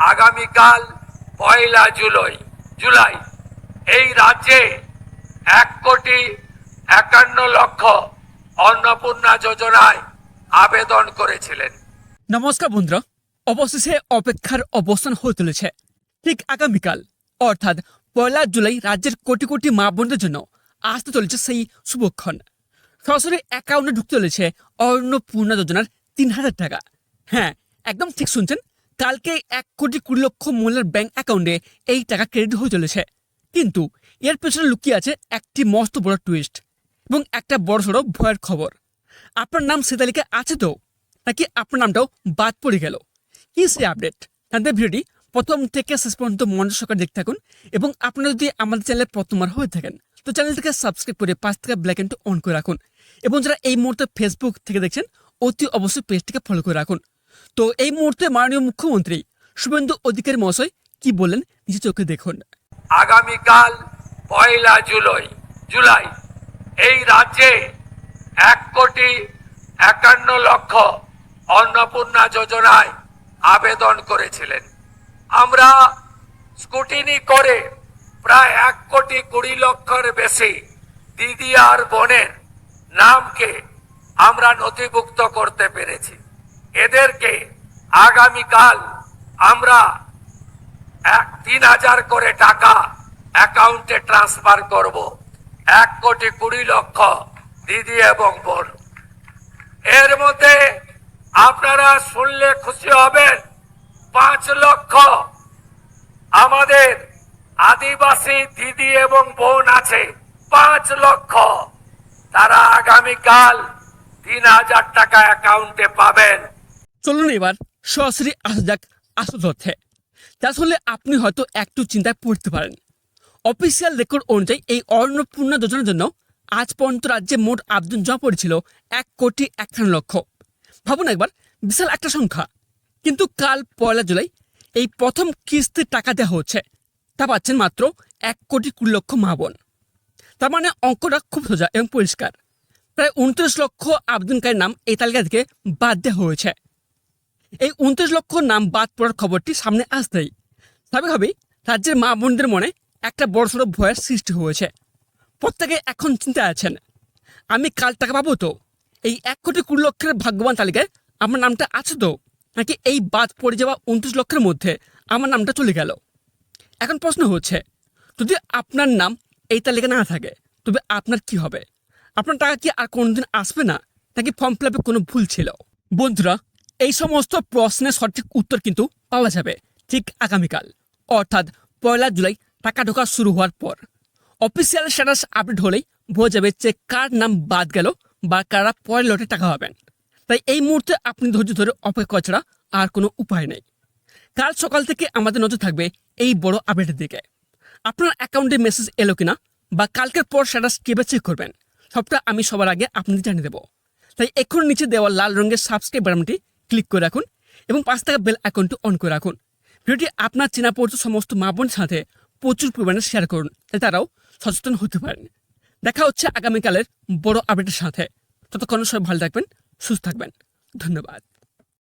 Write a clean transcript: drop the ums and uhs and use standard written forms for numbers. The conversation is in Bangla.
আগামীকাল 1 জুলাই এই রাজ্যে 1,51,00,000 অন্নপূর্ণা যোজনায় আবেদন করেছিলেন। নমস্কার বন্ধুরা, অবশেষে অপেক্ষার অবসান হয়ে চলেছে। ঠিক আগামীকাল অর্থাৎ 1 জুলাই রাজ্যের কোটি কোটি মা বোনদের জন্য আসতে চলেছে সেই শুভক্ষণ। সরাসরি অ্যাকাউন্টে ঢুকতে চলেছে অন্নপূর্ণা যোজনার 3,000 টাকা। হ্যাঁ, একদম ঠিক শুনছেন, কালকে 1,20,00,000 মহিলার ব্যাংক অ্যাকাউন্টে এই টাকা ক্রেডিট হয়ে চলেছে। কিন্তু এর পেছনে লুকিয়ে আছে একটি মস্ত বড় টুইস্ট এবং একটা বড়সড় ভয়ের খবর। আপনার নাম সে তালিকায় আছে তো, নাকি আপনার নামটাও বাদ পড়ে গেল? কি সে আপডেট জানতে ভিডিওটি প্রথম থেকে শেষ পর্যন্ত মনোযোগ সহকারে দেখতে থাকুন। এবং আপনারা যদি আমাদের চ্যানেলে প্রথমবার হয়ে থাকেন তো চ্যানেলটিকে সাবস্ক্রাইব করে পাশ থেকে বেল আইকনটি অন করে রাখুন। এবং যারা এই মুহূর্তে ফেসবুক থেকে দেখছেন অতি অবশ্যই পেজটিকে ফলো করে রাখুন। তো এই মুহূর্তে মাননীয় মুখ্যমন্ত্রী শুভেন্দু অধিকারী মহাশয় কি বললেন নিজে চোখে দেখুন। আগামীকাল 1 জুলাই এই রাজ্যে 1,51,00,000 অন্নপূর্ণা যোজনায় আবেদন করেছিলেন। আমরা স্কুটিনি করে প্রায় 1,20,00,000 বেশি দিদি আর বোনের নামকে আমরা নথিভুক্ত করতে পেরেছি। এদেরকে আগামীকাল আমরা 3,000 করে টাকা অ্যাকাউন্টে ট্রান্সফার করব। 1,20,00,000 দিদি এবং বোন। এর মধ্যে আপনারা শুনলে খুশি হবেন, 5 লক্ষ আমাদের আদিবাসী দিদি এবং বোন আছে। 5 লক্ষ তারা আগামীকাল 3,000 টাকা অ্যাকাউন্টে পাবেন। চলুন এবার সরাসরি আসা যাক আসল তথ্যে। আসলে আপনি হয়তো একটু চিন্তায় পড়তে পারেন। অফিসিয়াল রেকর্ড অনুযায়ী এই অন্নপূর্ণা যোজনার জন্য আজ পর্যন্ত রাজ্যে মোট আবেদন জমা পড়েছিল 1,51,00,000। ভাবুন একবার, বিশাল একটা সংখ্যা। কিন্তু কাল 1 জুলাই এই প্রথম কিস্তির টাকা দেওয়া হচ্ছে। তা পাচ্ছেন মাত্র 1,20,00,000 মা বোন। তার মানে অঙ্কটা খুব সোজা এবং পরিষ্কার। প্রায় 29 লক্ষ আবেদনকারীর নাম এই তালিকা থেকে বাদ দেওয়া হয়েছে। এই 29 লক্ষ নাম বাদ পড়ার খবরটি সামনে আসতেই স্বাভাবিকভাবেই রাজ্যের মা বোনদের মনে একটা বড়সড় ভয়ের সৃষ্টি হয়েছে। প্রত্যেকে এখন চিন্তা আছেন, আমি কাল টাকা পাবো তো? এই 1,20,00,000 ভাগ্যবান তালিকায় আমার নামটা আছে তো, নাকি এই বাদ পড়ে যাওয়া 29 লক্ষের মধ্যে আমার নামটা চলে গেল? এখন প্রশ্ন হচ্ছে, যদি আপনার নাম এই তালিকা না থাকে তবে আপনার কি হবে? আপনার টাকা কি আর কোনোদিন আসবে না, নাকি ফর্ম ফিল আপে কোনো ভুল ছিল? বন্ধুরা, এই সমস্ত প্রশ্নের সঠিক উত্তর কিন্তু পাওয়া যাবে ঠিক আগামীকাল অর্থাৎ 1 জুলাই টাকা ঢোকা শুরু হওয়ার পর। অফিসিয়াল স্ট্যাটাস আপডেট হলেই বোঝা যাবে যে কার নাম বাদ গেল বা কারা পরের লটে টাকা পাবেন। তাই এই মুহূর্তে আপনি ধৈর্য ধরে অপেক্ষা করা ছাড়া আর কোনো উপায় নেই। কাল সকাল থেকে আমাদের নজর থাকবে এই বড় আপডেটের দিকে। আপনার অ্যাকাউন্টে মেসেজ এলো কিনা বা কালকের পর স্ট্যাটাস কীভাবে চেক করবেন, সবটা আমি সবার আগে আপনাদের জানিয়ে দেবো। তাই এখন নিচে দেওয়া লাল রঙের সাবস্ক্রাইব বাটনটি ক্লিক করে রাখুন এবং পাশ থেকে বেল আইকনটি অন করে রাখুন। ভিডিওটি আপনার চেনা পরিচিত সমস্ত মা বোনের সাথে প্রচুর পরিমাণে শেয়ার করুন, যাতে তারাও সচেতন হতে পারেন। দেখা হচ্ছে আগামীকালের বড় আপডেটের সাথে। ততক্ষণ সবাই ভালো থাকবেন, সুস্থ থাকবেন। ধন্যবাদ।